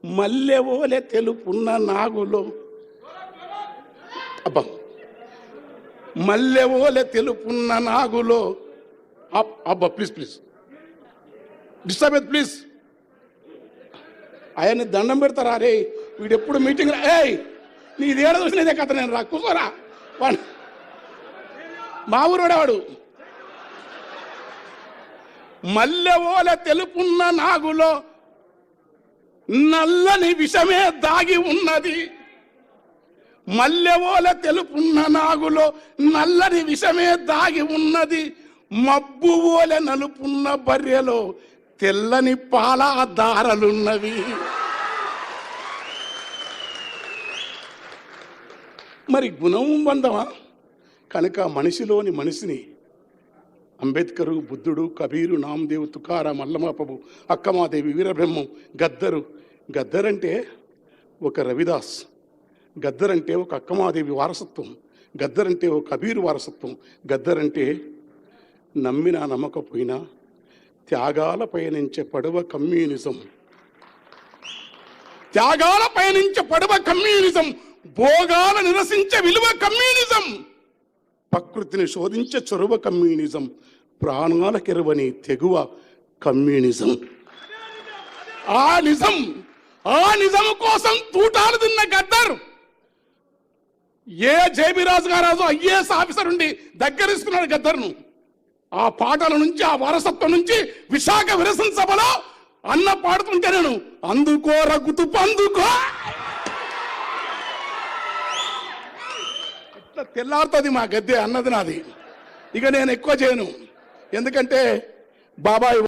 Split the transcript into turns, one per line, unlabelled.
మల్లెవోలే తెలుపున్న నాగులో అబ్బా మల్లెవోలే తెలుపున్న నాగులో అబ్బా please disturb please. ఆయన్ని దండం పెడతారా రే, వీడు ఎప్పుడు మీటింగ్ నీదేడ చూసినదే కథ. నేను రా కూర్చోరా, వాడు మా ఊరోడే వాడు. మల్లెవోలే తెలుపున్న నాగులో నల్లని విషమే దాగి ఉన్నది. మల్లెవోలే తెలుపున్న నాగులో నల్లని విషమే దాగి ఉన్నది. మబ్బు ఓలె నలుపున్న బర్రెలో తెల్లని పాల దారలున్నవి. మరి గుణం బంధమా? కనుక మనిషిని అంబేద్కరు, బుద్ధుడు, కబీరు, నామదేవు, తుకారాం, అల్లమాపబు, అక్కమాదేవి, వీరబ్రహ్మం, గద్దరంటే ఒక రవిదాస్, గద్దరంటే ఒక అక్కమాదేవి వారసత్వం, గద్దరంటే ఒక కబీరు వారసత్వం, గద్దరంటే నమ్మినా నమ్మకపోయినా త్యాగాల పయనించే పడవ కమ్యూనిజం. త్యాగాల పయనించే పడవ కమ్యూనిజం, భోగాల నిరసించే విలువ కమ్యూనిజం, ప్రకృతిని శోధించే చొరవ కమ్యూనిజం, ప్రాణాల కెరవని తెగువ కమ్యూనిజం. ఆ నిజం కోసం తూటాలు తిన్న గద్దర్ ఏ జేబీరాజు గారు ఐఏఎస్ ఆఫీసర్ ఉండి దగ్గరిస్తున్నాడు గద్దర్ను. ఆ పాటల నుంచి, ఆ వారసత్వం నుంచి విశాఖ విరసన సభలో అన్న పాడుతుంటే నేను అందుకో రగుతు పందుకో ఇట్లా తెల్లారుతుంది మా గద్దె అన్నది నాది. ఇక నేను ఎక్కువ చేయను, ఎందుకంటే బాబాయ్